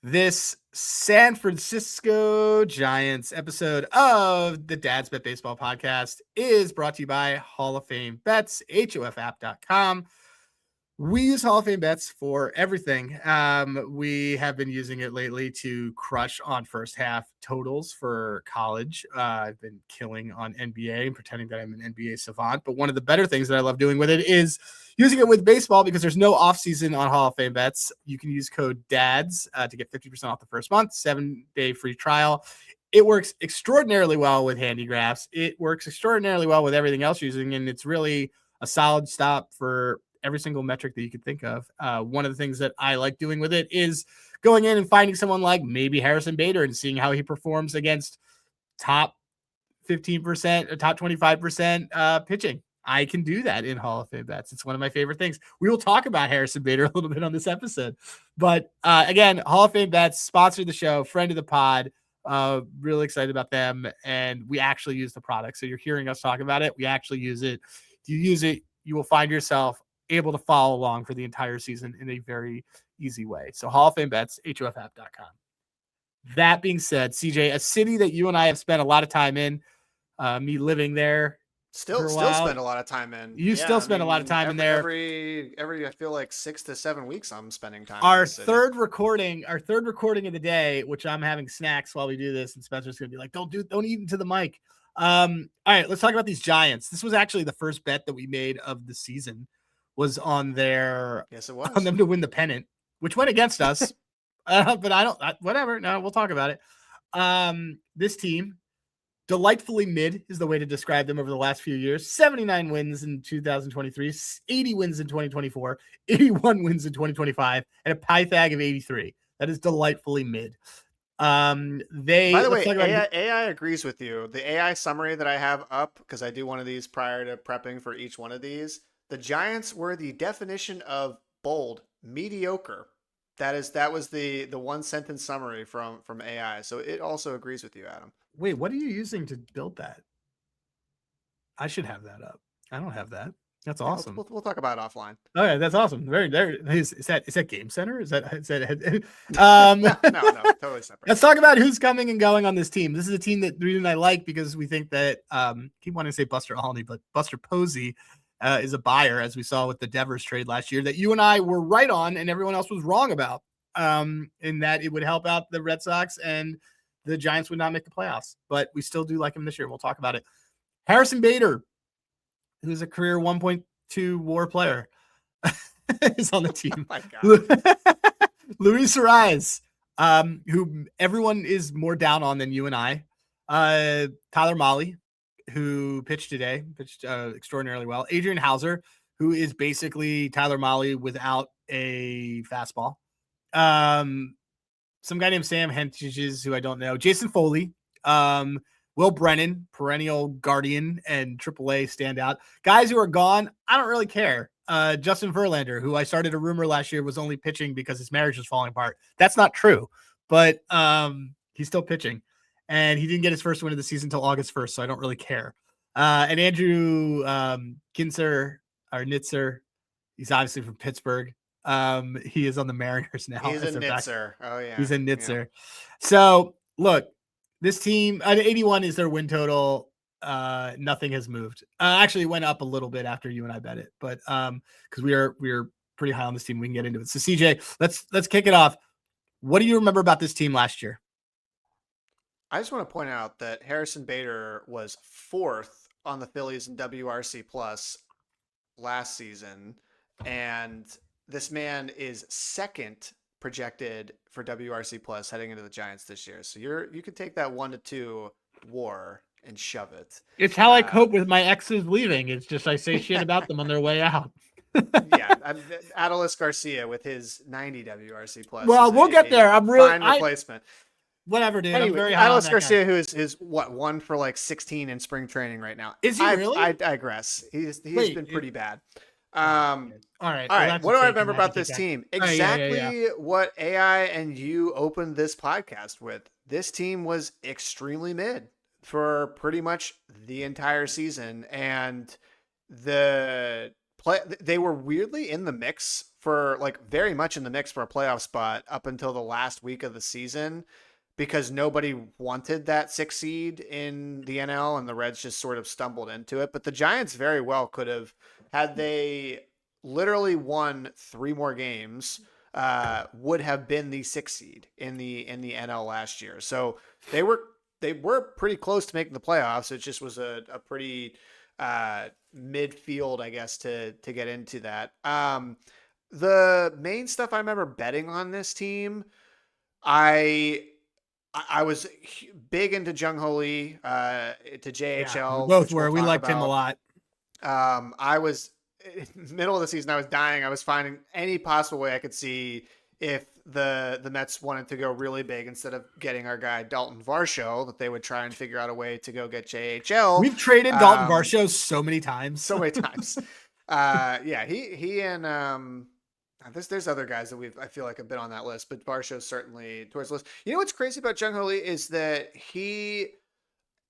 This San Francisco Giants episode of the Dad's Bet Baseball podcast is brought to you by Hall of Fame Bets, HOFapp.com. We use Hall of Fame Bets for everything. We have been using it lately to crush on first half totals for college. I've been killing on NBA and pretending that I'm an NBA savant. But one of the better things that I love doing with it is using it with baseball because there's no offseason on Hall of Fame Bets. You can use code DADS to get 50% off the first month, 7-day free trial. It works extraordinarily well with handigraphs. It works extraordinarily well with everything else using, and it's really a solid stop for every single metric that you could think of. One of the things that I like doing with it is going in and finding someone like maybe Harrison Bader and seeing how he performs against top 15% or top 25% pitching. I can do that in Hall of Fame Bets. It's one of my favorite things. We will talk about Harrison Bader a little bit on this episode. But again, Hall of Fame Bets, sponsor the show, friend of the pod. Really excited about them. And we actually use the product. So you're hearing us talk about it. We actually use it. If you use it, you will find yourself able to follow along for the entire season in a very easy way. So Hall of Fame Bets, HOFapp.com. That being said, CJ, a city that you and I have spent a lot of time in, me living there still spend a lot of time in. You still spend a lot of time in there. Every I feel like 6 to 7 weeks I'm spending time our in the city. third recording of the day, which I'm having snacks while we do this, and Spencer's gonna be like, don't eat into the mic. All right, let's talk about these Giants. This was actually the first bet that we made of the season, was on their yes, it was on them to win the pennant, which went against us. But whatever. No, we'll talk about it. This team, delightfully mid is the way to describe them over the last few years. 79 wins in 2023, 80 wins in 2024, 81 wins in 2025, and a Pythag of 83. That is delightfully mid. By the way, AI agrees with you. The AI summary that I have up, because I do one of these prior to prepping for each one of these, the Giants were the definition of bold, mediocre. That was the one sentence summary from AI. So it also agrees with you, Adam. Wait, what are you using to build that? I should have that up. I don't have that. That's awesome. We'll talk about it offline. Okay, that's awesome. Is that Game Center? Is that no, totally separate. Let's talk about who's coming and going on this team. This is a team that Reed and I like because we think that keep wanting to say Buster Olney, but Buster Posey is a buyer, as we saw with the Devers trade last year, that you and I were right on and everyone else was wrong about, in that it would help out the Red Sox and the Giants would not make the playoffs. But we still do like him this year. We'll talk about it. Harrison Bader, who's a career 1.2 WAR player, is on the team. Oh my God. Luis Arraez, who everyone is more down on than you and I. Tyler Mahle, who pitched extraordinarily well. Adrian Hauser, who is basically Tyler Mahle without a fastball. Some guy named Sam Hentges, who I don't know. Jason Foley, Will Brennan, perennial guardian and AAA standout. Guys who are gone, I don't really care. Justin Verlander, who I started a rumor last year was only pitching because his marriage was falling apart. That's not true, but he's still pitching. And he didn't get his first win of the season until August 1st, so I don't really care. And Andrew Knitzer, he's obviously from Pittsburgh. He is on the Mariners now. He's a Knitzer. Oh, yeah. He's a Knitzer. Yeah. So, look, this team, 81 is their win total. Nothing has moved. Actually, it went up a little bit after you and I bet it, but because we are pretty high on this team, we can get into it. So, CJ, let's kick it off. What do you remember about this team last year? I just want to point out that Harrison Bader was 4th on the Phillies in WRC Plus last season, and this man is 2nd projected for WRC Plus heading into the Giants this year. So you can take that 1 to 2 WAR and shove it. It's how I cope with my exes leaving. It's just I say shit about them on their way out. Yeah, Adolis Garcia with his 90 WRC Plus. Well, we'll get there. I'm really fine replacement. Whatever, dude. Anyway, I'm very high Adolis on Garcia, who is what, 1 for like 16 in spring training right now. Is he really? I digress. He's been pretty bad. All right. Well, what do I remember about this team? Exactly yeah. what AI and you opened this podcast with. This team was extremely mid for pretty much the entire season, and they were weirdly in the mix for like very much in the mix for a playoff spot up until the last week of the season because nobody wanted that 6 seed in the NL and the Reds just sort of stumbled into it. But the Giants very well could have, had they literally won 3 more games, would have been the 6 seed in the NL last year. So they were pretty close to making the playoffs. It just was a pretty midfield, I guess, to get into that. The main stuff I remember betting on this team, I was big into Jung Lee, to JHL. Yeah, we both were. We liked him a lot. I was middle of the season. I was dying. I was finding any possible way I could see if the Mets wanted to go really big instead of getting our guy Dalton Varsho, that they would try and figure out a way to go get JHL. We've traded Dalton Varsho so many times. Yeah, he and there's other guys that I feel like have been on that list, but Varsho's certainly towards the list. You know what's crazy about Jung Lee is that he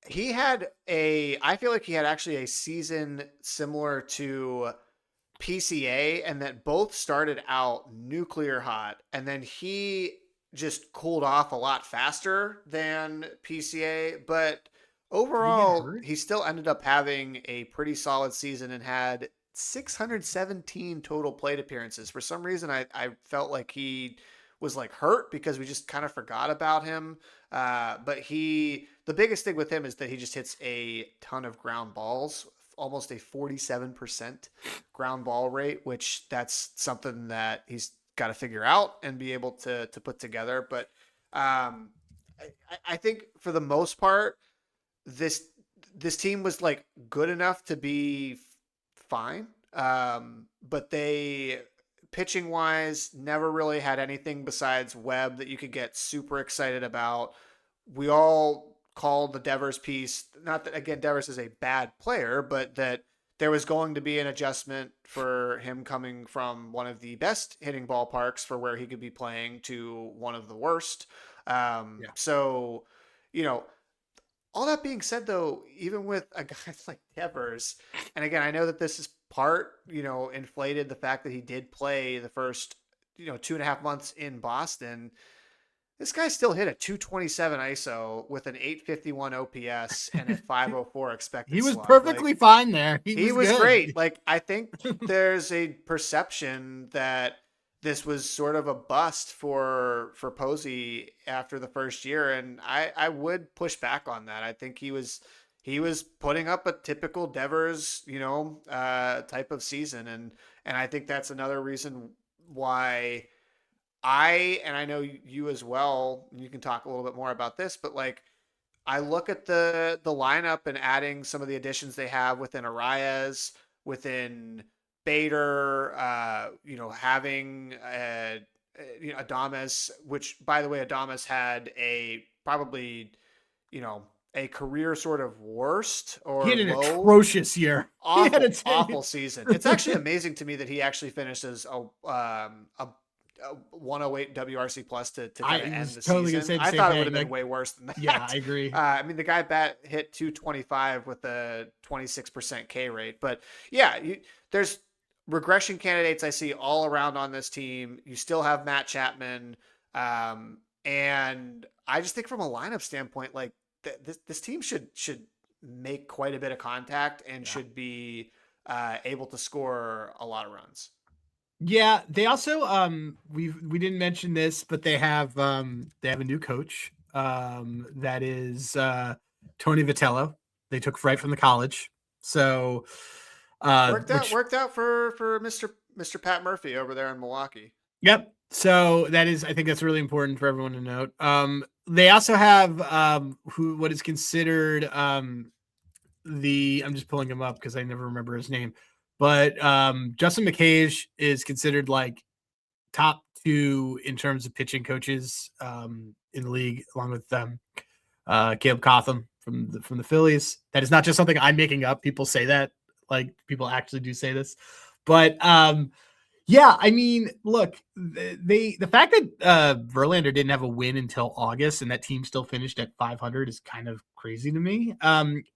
had I feel like he had actually a season similar to PCA, and that both started out nuclear hot, and then he just cooled off a lot faster than PCA, but overall he still ended up having a pretty solid season and had 617 total plate appearances. For some reason, I felt like he was like hurt because we just kind of forgot about him. But the biggest thing with him is that he just hits a ton of ground balls, almost a 47% ground ball rate, which that's something that he's got to figure out and be able to put together. But I think for the most part, this team was like good enough to be fine. But they, pitching wise, never really had anything besides Webb that you could get super excited about. We all called the Devers piece, not that again Devers is a bad player, but that there was going to be an adjustment for him coming from one of the best hitting ballparks for where he could be playing to one of the worst. So, all that being said, though, even with a guy like Devers, and again, I know that this is part, inflated the fact that he did play the first, 2.5 months in Boston. This guy still hit a 227 ISO with an 851 OPS and a 504 expected. He was slug. perfectly fine there. He was great. Like, I think there's a perception that this was sort of a bust for Posey after the first year, and I would push back on that. I think he was putting up a typical Devers, type of season, and I think that's another reason why I know you as well, and you can talk a little bit more about this, but like I look at the lineup and adding some of the additions they have within Arraez, within Bader, having Adames, which by the way, Adames had probably a career sort of worst or he had an atrocious year. Awful season. It's actually amazing to me that he actually finished as a 108 WRC plus to kind of end the season. I thought it would have been way worse than that. Yeah, I agree. I mean, the guy hit 225 with a 26% K rate, but yeah, there's regression candidates I see all around on this team. You still have Matt Chapman, and I just think from a lineup standpoint, like this team should make quite a bit of contact and should be able to score a lot of runs. Yeah, they also we didn't mention this, but they have a new coach that is Tony Vitello. They took right from the college, so worked out for Mr. Pat Murphy over there in Milwaukee. Yep. So I think that's really important for everyone to note. They also have what is considered I'm just pulling him up because I never remember his name. But Justin McCage is considered like top 2 in terms of pitching coaches in the league, along with Caleb Cotham from the Phillies. That is not just something I'm making up. People say that, like people actually do say this. But yeah, I mean, look, the fact that Verlander didn't have a win until August and that team still finished at 500 is kind of crazy to me.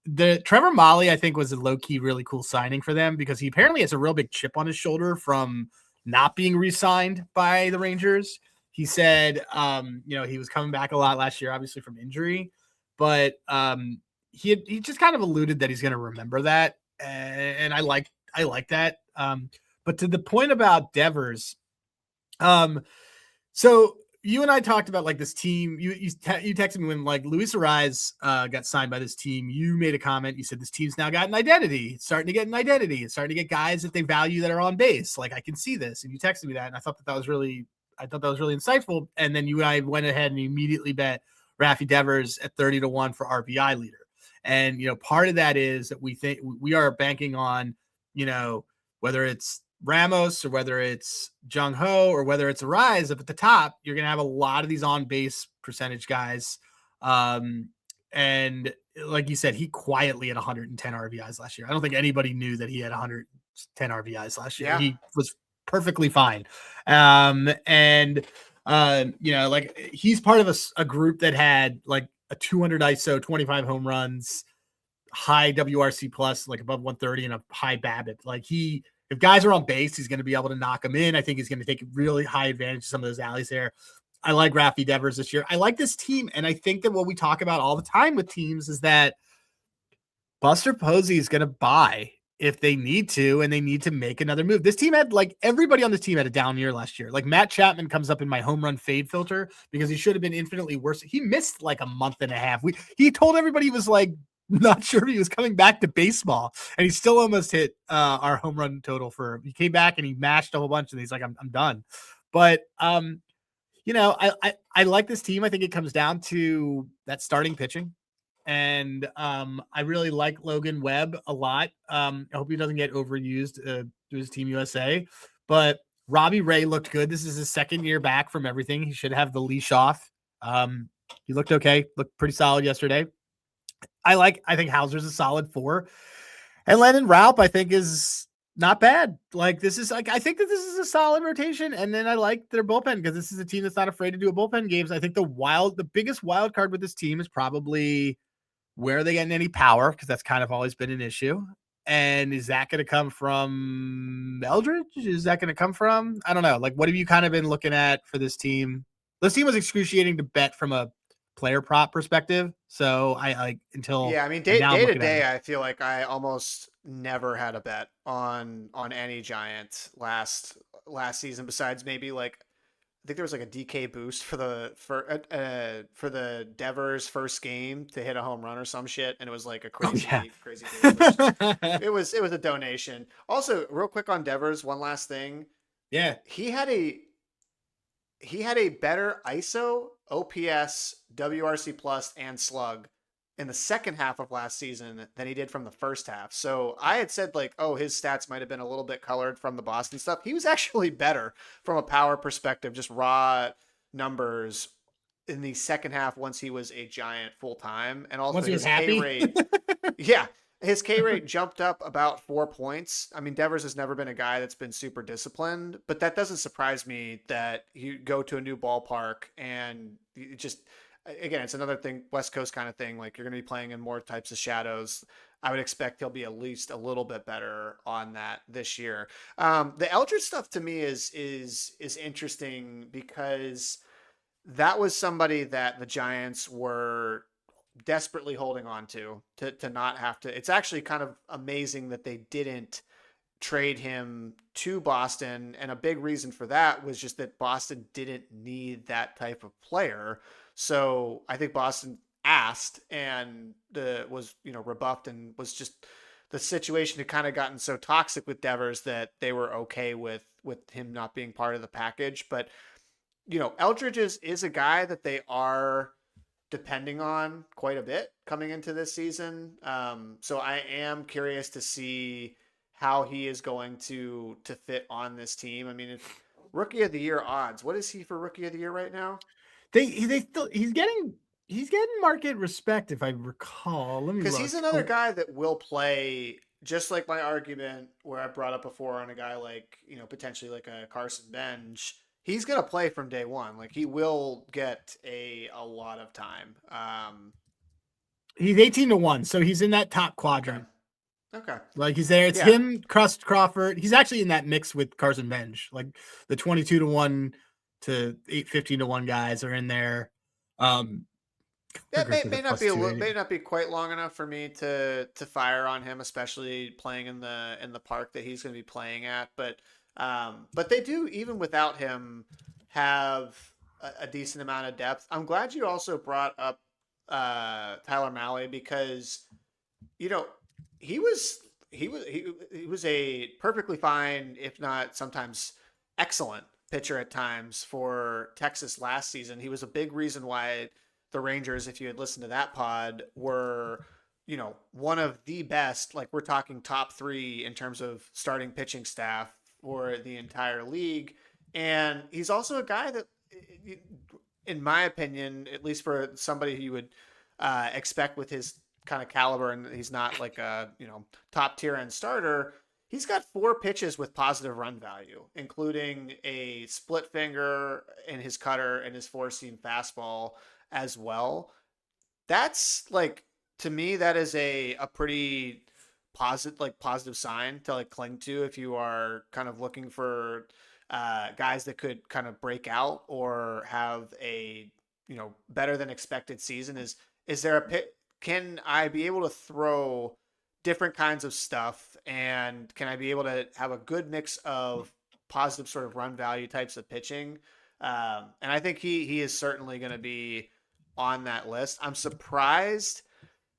The Trevor Mahle, I think, was a low key, really cool signing for them because he apparently has a real big chip on his shoulder from not being re-signed by the Rangers. He said, he was coming back a lot last year, obviously from injury, but he just kind of alluded that he's going to remember that, and I like that. But to the point about Devers, so you and I talked about like this team. You texted me when like Luis Arraez got signed by this team. You made a comment. You said this team's now got an identity. It's starting to get an identity. It's starting to get guys that they value that are on base. Like I can see this, and you texted me that, and I thought that was really insightful. And then you and I went ahead and immediately bet Rafael Devers at 30-1 for RBI leader. And part of that is that we think we are banking on whether it's Ramos or whether it's Jung or whether it's Arraez up at the top, you're going to have a lot of these on base percentage guys. And like you said, he quietly had 110 RBIs last year. I don't think anybody knew that he had 110 RBIs last year. Yeah. He was perfectly fine. Like he's part of a group that had like a 200 ISO, 25 home runs, high WRC plus, like above 130 and a high BABIP. Like if guys are on base, he's going to be able to knock them in. I think he's going to take really high advantage of some of those alleys there. I like Rafael Devers this year. I like this team. And I think that what we talk about all the time with teams is that Buster Posey is going to buy if they need to, and they need to make another move. This team had like everybody on this team had a down year last year. Like Matt Chapman comes up in my home run fade filter because he should have been infinitely worse. He missed like a month and a half. He told everybody he was like, not sure if he was coming back to baseball, and he still almost hit our home run total he came back and he mashed a whole bunch and he's like, I'm done. But, I like this team. I think it comes down to that starting pitching. And I really like Logan Webb a lot. I hope he doesn't get overused through his Team USA, but Robbie Ray looked good. This is his second year back from everything. He should have the leash off. He looked okay. Looked pretty solid yesterday. I think Hauser's a solid 4, and Lennon Raup I think is not bad. Like this is like, I think that this is a solid rotation. And then I like their bullpen because this is a team that's not afraid to do a bullpen games. I think the biggest wild card with this team is probably where are they getting any power? Because that's kind of always been an issue. And is that going to come from Eldridge? Is that going to come from, I don't know. Like, what have you kind of been looking at for this team? This team was excruciating to bet from a player prop perspective. So I like day to day, I feel like I almost never had a bet on any Giant last season, besides maybe like, I think there was like a DK boost for the Devers first game to hit a home run or some shit, and it was like a crazy boost. It was a donation. Also, real quick on Devers, one last thing. Yeah, he had a better ISO, OPS, WRC plus, and slug in the second half of last season than he did from the first half. So I had said like, oh, his stats might have been a little bit colored from the Boston stuff. He was actually better from a power perspective, just raw numbers in the second half once he was a Giant full time. And also his K rate. Yeah. His K rate jumped up about 4 points. I mean, Devers has never been a guy that's been super disciplined, but that doesn't surprise me that you go to a new ballpark and you just, again, it's another thing, West Coast kind of thing. Like you're going to be playing in more types of shadows. I would expect he'll be at least a little bit better on that this year. The Eldridge stuff to me is interesting because that was somebody that the Giants were desperately holding on to not have to. It's actually kind of amazing that they didn't trade him to Boston. And a big reason for that was just that Boston didn't need that type of player. So I think Boston asked and was rebuffed, and was just the situation had kind of gotten so toxic with Devers that they were okay with him not being part of the package. But Eldridge is a guy that they are depending on quite a bit coming into this season. So I am curious to see how he is going to fit on this team. I mean, it's Rookie of the Year odds. What is he for Rookie of the Year right now? He's getting market respect, if I recall. Let me, because he's another guy that will play, just like my argument where I brought up before on a guy like potentially like a Carson Bench. He's gonna play from day one. Like he will get a lot of time. He's 18-1, so he's in that top quadrant. Okay. Like he's there. It's him, Crust, Crawford. He's actually in that mix with Carson Bench. Like the 22-1 to 8-15-1 guys are in there. That may not be quite long enough for me to fire on him, especially playing in the park that he's going to be playing at. But they do, even without him, have a decent amount of depth. I'm glad you also brought up Tyler Mahle, because you know he was a perfectly fine, if not sometimes excellent pitcher at times for Texas last season. He was a big reason why the Rangers, if you had listened to that pod, were, one of the best, like we're talking top 3 in terms of starting pitching staff for the entire league. And he's also a guy that, in my opinion, at least for somebody who you would expect with his kind of caliber, and he's not like a, top tier end starter, he's got 4 pitches with positive run value, including a split finger in his cutter and his 4-seam fastball as well. That's like, to me, that is a pretty positive sign to like cling to if you are kind of looking for guys that could kind of break out or have a better than expected season. Is there a pit? Can I be able to throw different kinds of stuff, and can I be able to have a good mix of positive sort of run value types of pitching? And I think he is certainly going to be on that list. I'm surprised.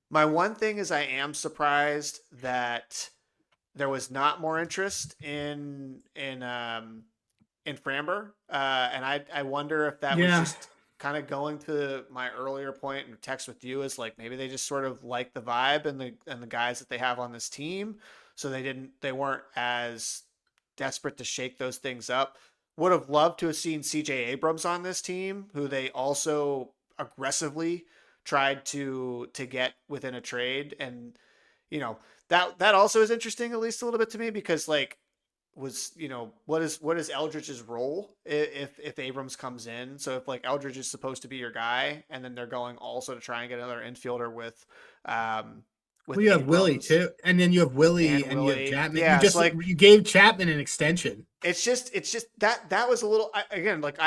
My one thing is I am surprised that there was not more interest in Framber, and I wonder if that was just kind of going to my earlier point in text with you, is like maybe they just sort of like the vibe and the guys that they have on this team, so they weren't as desperate to shake those things up. Would have loved to have seen CJ Abrams on this team, who they also aggressively tried to get within a trade. And that also is interesting, at least a little bit to me, because like, what is Eldridge's role if Abrams comes in? So if like Eldridge is supposed to be your guy, and then they're going also to try and get another infielder with you have Willie too, and then you have Willie and you have Chapman. Yeah, you gave Chapman an extension. It's just that was a little, again, like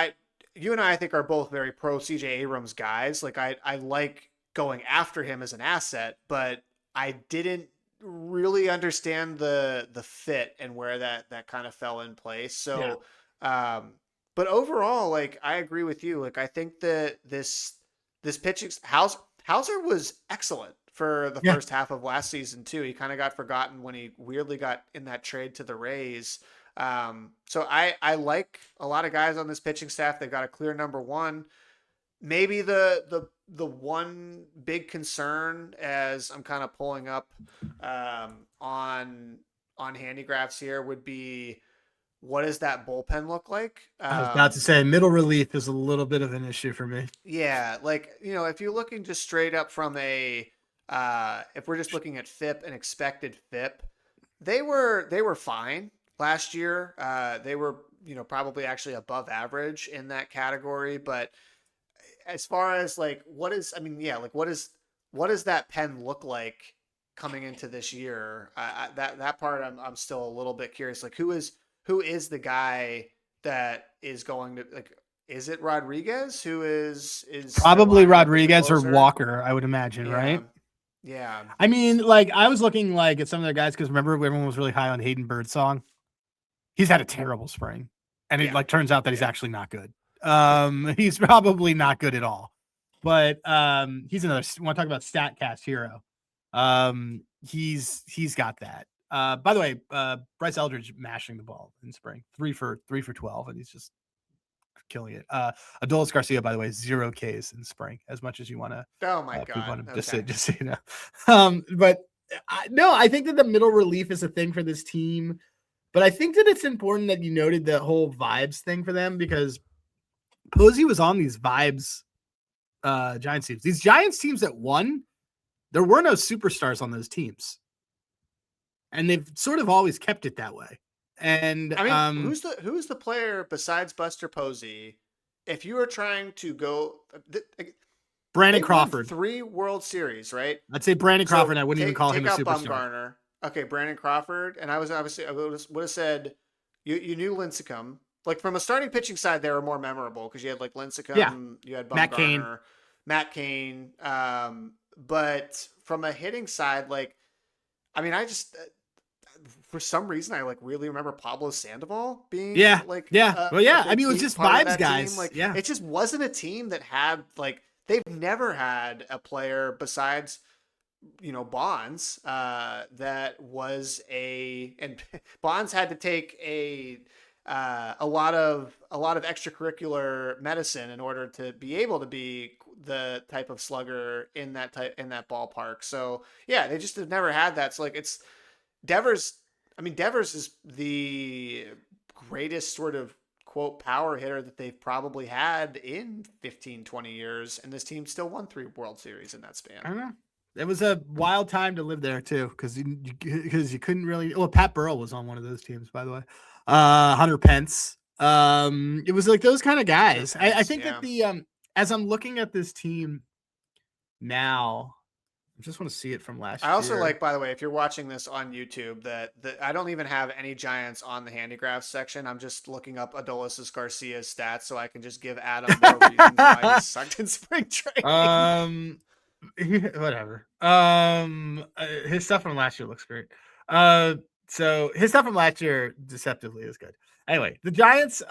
you and I think are both very pro CJ Abrams guys. Like I like going after him as an asset, but I didn't really understand the fit and where that kind of fell in place. So, but overall, like I agree with you. Like I think that this pitching, Hauser was excellent for the first half of last season too. He kind of got forgotten when he weirdly got in that trade to the Rays. So I like a lot of guys on this pitching staff. They've got a clear number one. Maybe the one big concern, as I'm kind of pulling up on Handigraphs here, would be, what does that bullpen look like? I was about to say middle relief is a little bit of an issue for me. Yeah, like if you're looking just straight up from if we're just looking at FIP and expected FIP, they were fine last year. They were probably actually above average in that category, but as far as like what does that pen look like coming into this year? That part I'm still a little bit curious. Like who is the guy that is going to, like, is it Rodriguez who is probably Rodriguez or Walker, I would imagine, right? Yeah. I mean, like I was looking like at some of their guys, because remember everyone was really high on Hayden Birdsong. He's had a terrible spring, and it like turns out that he's actually not good. He's probably not good at all, but he's another, want to talk about StatCast hero. He's got that. By the way, Bryce Eldridge mashing the ball in spring, 3 for 12, and he's just killing it. Adolis Garcia, by the way, 0 Ks in spring, as much as you want to. Oh my God. Okay. Just so you know. But no, I think that the middle relief is a thing for this team, but I think that it's important that you noted the whole vibes thing for them, because Posey was on these vibes Giants teams. These Giants teams that won, there were no superstars on those teams. And they've sort of always kept it that way. And I mean, who's the player besides Buster Posey, if you were trying to go Brandon Crawford, 3 World Series, right? I'd say Brandon Crawford. I wouldn't even call him a superstar. Bumgarner. okay, Brandon Crawford, and I was obviously I would have said you knew Lincecum. Like from a starting pitching side, they were more memorable because you had like Yeah, Lincecum, you had Matt Cain. Bumgarner, Matt Cain. But from a hitting side, like I mean, I just for some reason I like really remember Pablo Sandoval being Yeah, like yeah. Well, a yeah. I big mean, it was key just part of vibes, that team. guys. Like Yeah. it just wasn't a team that had like they've never had a player besides Bonds that was a and Bonds had to take a lot of extracurricular medicine in order to be able to be the type of slugger in that ballpark. So yeah, they just have never had that. So like it's Devers. I mean, Devers is the greatest sort of quote power hitter that they've probably had in 15, 20 years, and this team still won 3 World Series in that I span. don't know. It was a wild time to live there too, because you couldn't really. Well, Pat Burrell was on one of those teams, by the way. Hunter Pence. It was like those kind of Hunter guys. I Pence, think that yeah. the as I'm looking at this team now, I just want to see it from I last also year. like, by the way, if you're watching this on YouTube, that I don't even have any Giants on the handicrafts section. I'm just looking up Adolis Garcia's stats so I can just give Adam more reasons why he sucked in spring training. um, whatever. His stuff from last year looks great. So his stuff from last year deceptively is good. Anyway, the Giants.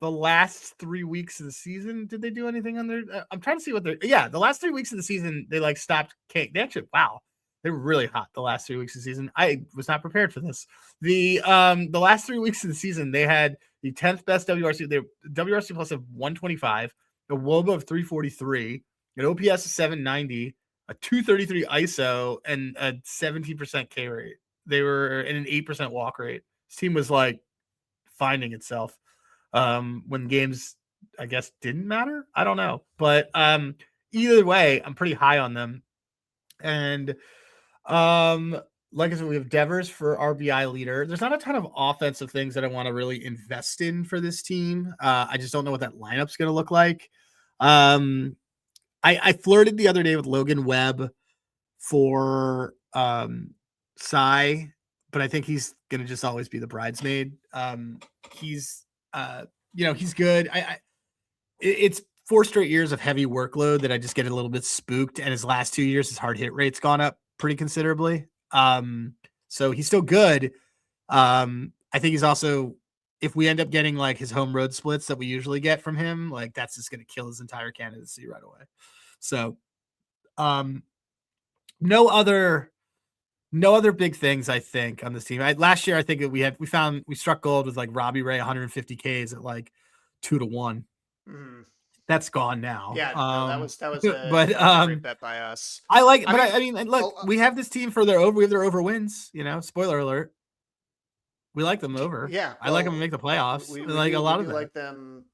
The last 3 weeks of the season, did they do anything on their? I'm trying to see what they're. Yeah, the last 3 weeks of the season, they like stopped. They actually, wow, they were really hot the last 3 weeks of the season. I was not prepared for this. The last 3 weeks of the season, they had the 10th best WRC. They WRC plus of 125, a WOBA of 343, an OPS of 790, a 233 ISO, and a 17% K rate. They were in an 8% walk rate. This team was like finding itself when games I guess didn't matter. I don't know, but either way, I'm pretty high on them. And um, like I said, we have Devers for RBI leader. There's not a ton of offensive things that I want to really invest in for this team. I just don't know what that lineup's going to look like. Um, I flirted the other day with Logan Webb for Cy, but I think he's gonna just always be the bridesmaid. He's he's good. It's 4 straight years of heavy workload that I just get a little bit spooked, and his last 2 years, his hard hit rate's gone up pretty considerably. So he's still good. I think he's also, if we end up getting like his home road splits that we usually get from him, like that's just gonna kill his entire candidacy right away. So um no other big things I think on this team. Last year I think that we struck gold with like Robbie Ray 150 Ks at like 2-1. Mhm. That's gone now. Yeah, no, that was a But that was a great bet by us. I like, I but mean, I mean, look, we have this team for we have their over wins. Spoiler alert, we like them over. yeah, I like them to well, make the playoffs. we Like a do we lot of do that. like them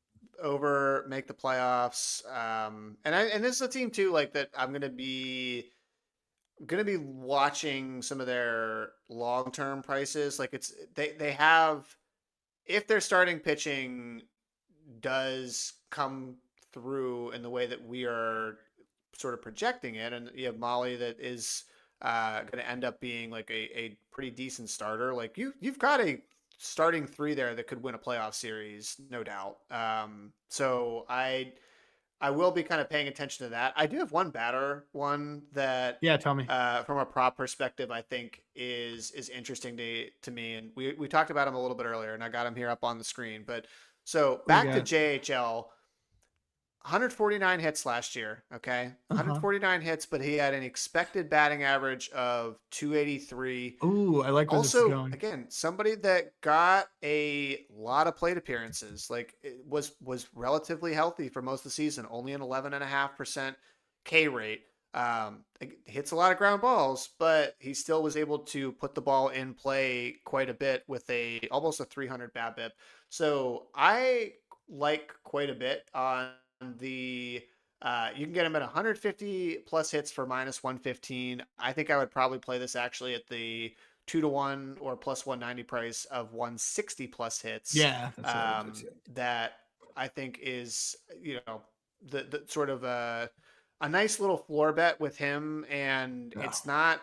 over make the playoffs. And this is a team too like that I'm gonna be watching some of their long term prices. Like they have if their starting pitching does come through in the way that we are sort of projecting it, and you have Mahle that is going to end up being like a pretty decent starter. Like you've got a starting three there that could win a playoff series, no doubt. So I will be kind of paying attention to that. I do have one that Yeah, tell me. from a prop perspective, I think is interesting to me, and we talked about him a little bit earlier, and I got him here up on the screen. But so What do you back to got? JHL, 149 hits last year. Okay, Uh huh. 149 hits, but he had an expected batting average of 283. Ooh, I like where this is Also, going. again, somebody that got a lot of plate appearances, like it was relatively healthy for most of the season, only an 11.5% K rate. Hits a lot of ground balls, but he still was able to put the ball in play quite a bit with a almost a 300 BABIP. So I like quite a bit on the you can get him at 150 plus hits for minus 115. I think I would probably play this actually at the 2-1 or plus 190 price of 160 plus hits. Yeah, that's what I would do too. That I think is the sort of a nice little floor bet with him, and Yeah. it's not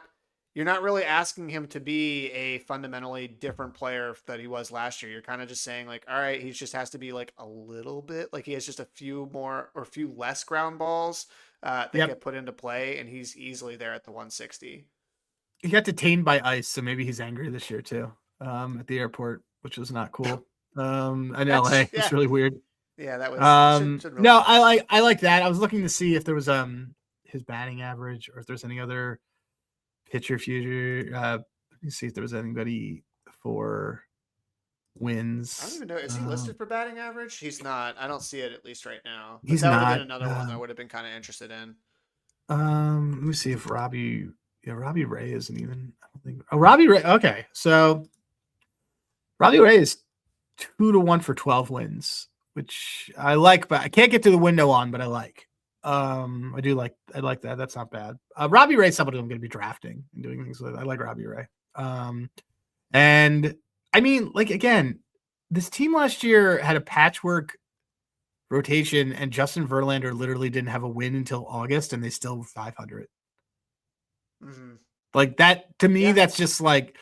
you're not really asking him to be a fundamentally different player that he was last year. You're kind of just saying like, all right, he just has to be like a little bit like he has just a few more or a few less ground balls that Yep. get put into play, and he's easily there at the 160. He got detained by ICE, so maybe he's angry this year too. At the airport, which was not cool. In LA, it's really weird. Yeah, that was shouldn't really No, happen. I like that. I was looking to see if there was his batting average or if there's any other pitcher future. Let me see if there was anybody for wins. I don't even know. Is he listed for batting average? He's not. I don't see it at least right now. But He's that would have not. been another one that I would have been kind of interested in. Let me see if Robbie Ray isn't even. I don't think. Oh, Robbie Ray. Okay, so Robbie Ray is 2-1 for 12 wins, which I like, but I can't get to the window on, but I like. I like that. That's not bad. Robbie Ray is somebody I'm going to be drafting and doing things with. I like Robbie Ray. And I mean, like, again, this team last year had a patchwork rotation, and Justin Verlander literally didn't have a win until August, and they still were 500. Mm-hmm. Like that to me, that's just like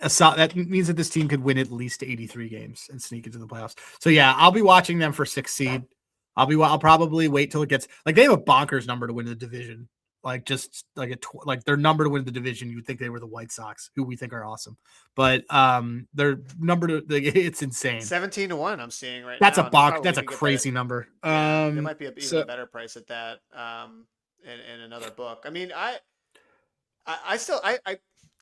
that means that this team could win at least 83 games and sneak into the playoffs. So yeah, I'll be watching them for 6th seed. I'll probably wait till it gets like they have a bonkers number to win the division. Like just like like their number to win the division, you would think they were the White Sox, who we think are awesome, but their number to it's insane. 17-1 I'm seeing right now. That's a crazy that number. Yeah, there might be even a better price at that in another book. I mean, I still I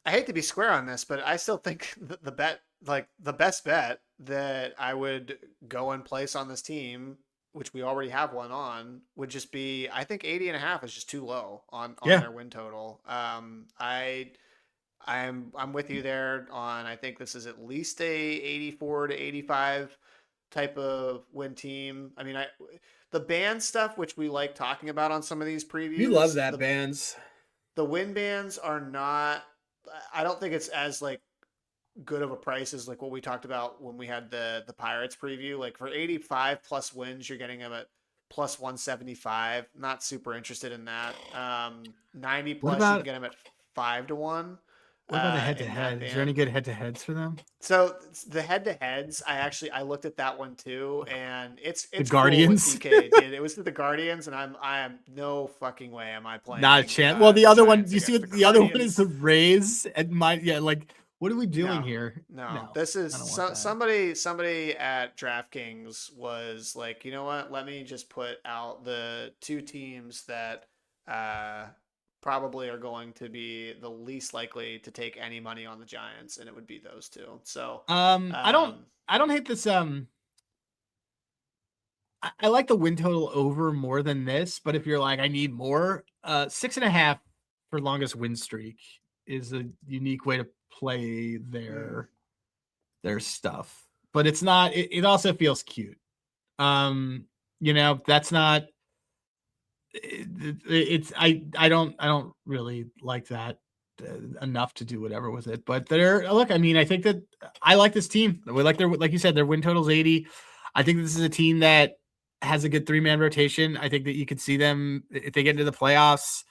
hate to be square on this, but I still think the best bet that I would go and place on this team, which we already have one on, would just be, I think 80.5 is just too low on their win total. I'm with you there on, I think this is at least a 84 to 85 type of win team. I mean, the band stuff, which we like talking about on some of these previews. You love that bands. The win bands are not, I don't think it's as like good of a price as like what we talked about when we had the Pirates preview. Like for 85 plus wins, you're getting them at plus 175. Not super interested in that. 90 plus, you can get them at 5-1. What about the head-to-head? Is there any good head-to-heads for them? So the head-to-heads, I looked at that one too, and it's the Guardians. Cool DK did. It was the Guardians, and I am no fucking way am I playing. Not a chance. Well, the other one, you see what the other one is the Rays and like what are we doing here? No, this is somebody at DraftKings was like, you know what? Let me just put out the two teams that probably are going to be the least likely to take any money on the Giants, and it would be those two. So I don't hate this. I like the win total over more than this, but if you're like, I need more, 6.5 for longest win streak is a unique way to play their stuff. But it's not. It also feels cute. That's not. I don't really like that enough to do whatever with it. But I mean, I think that I like this team. We like like you said, their win total's 80. I think this is a team that has a good 3-man rotation. I think that you could see them if they get into the playoffs.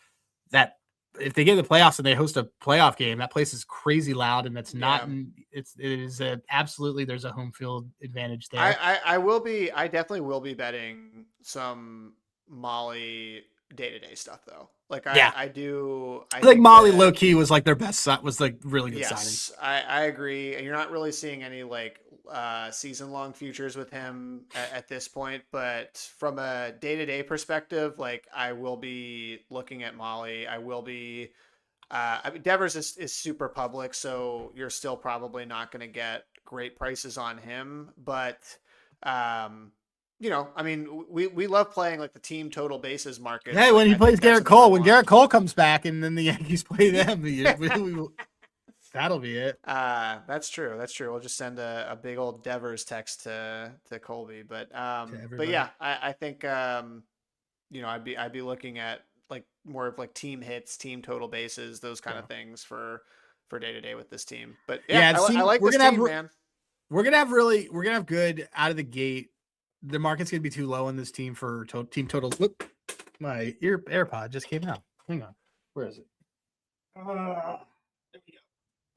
If they get in the playoffs and they host a playoff game, that place is crazy loud, and that's not. It is absolutely. There's a home field advantage there. I definitely will be betting some Mahle day-to-day stuff though. Like I do. I think Mahle low key was like their best was like really good signing. I agree. You're not really seeing any like season long futures with him at this point, but from a day-to-day perspective, like I will be looking at Mahle. I will be I mean Devers is super public, so you're still probably not going to get great prices on him, but I mean, we love playing like the team total bases market. Hey, when he plays Garrett Cole, when Garrett Cole comes back and then the Yankees play them, that'll be it. That's true. We'll just send a big old Devers text to Colby, but yeah, I think I'd be looking at like more of like team hits, team total bases, those kind of things for day to day with this team. But I like this team, man. We're gonna have good out of the gate. The market's gonna be too low on this team for team totals. Whoop, my AirPod just came out. Hang on, where is it?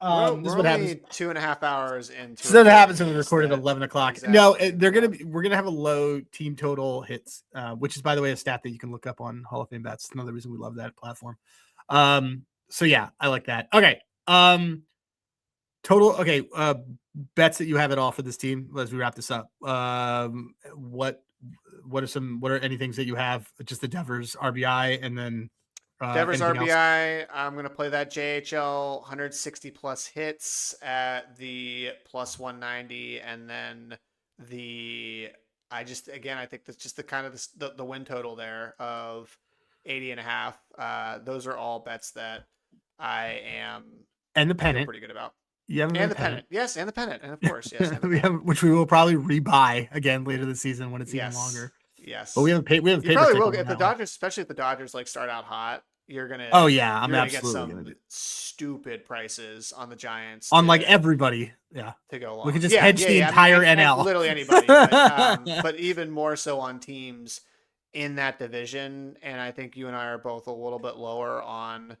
We're This is what happens. only 2.5 hours into. So that happens when we record at 11 o'clock. Exactly. No, we're gonna have a low team total hits, which is, by the way, a stat that you can look up on Hall of Fame Bets. Another reason we love that platform. So yeah, I like that. Okay. Total. Okay. Bets that you have at all for this team as we wrap this up. What are any things that you have? Just the Devers RBI and then Devers RBI. I'm going to play that JHL 160 plus hits at the plus 190. And then I think that's just the kind of the win total there of 80.5. Those are all bets that I am and the pennant pretty good about. Yeah, and the pennant. Yes, and the pennant. And of course, yes. Which we will probably rebuy again later this season when it's even longer. Yes. But we have paper. You probably will. If the Dodgers, especially if the Dodgers like start out hot, you're gonna. Oh yeah, I'm absolutely gonna get some stupid prices on the Giants. On like everybody, yeah. To go along. We could just hedge the entire NL. Literally anybody. But even more so on teams in that division. And I think you and I are both a little bit lower on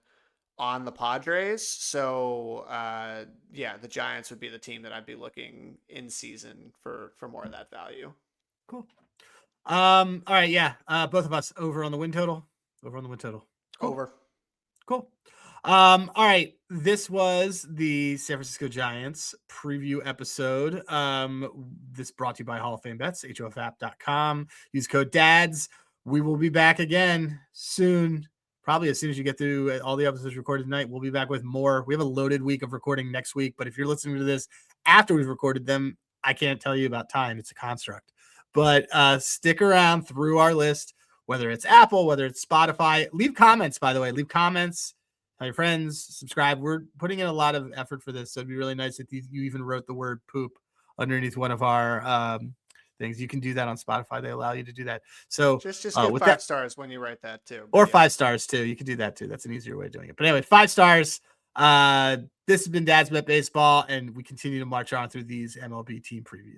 the Padres. So the Giants would be the team that I'd be looking in season for more of that value. Cool. All right, yeah. Both of us over on the win total. Cool. Over. Cool. All right. This was the San Francisco Giants preview episode. This brought to you by Hall of Fame Bets, HOFapp.com. Use code DADS. We will be back again soon. Probably as soon as you get through all the episodes recorded tonight, we'll be back with more. We have a loaded week of recording next week, but if you're listening to this after we've recorded them, I can't tell you about time. It's a construct. But stick around through our list, whether it's Apple, whether it's Spotify. Leave comments, by the way. Leave comments. Tell your friends. Subscribe. We're putting in a lot of effort for this, so it'd be really nice if you even wrote the word poop underneath one of our things. You can do that on Spotify. They allow you to do that. So just give 5 stars when you write that too. Or 5 stars too. You can do that too. That's an easier way of doing it. But anyway, 5 stars. This has been Dad's Bet Baseball, and we continue to march on through these MLB team previews.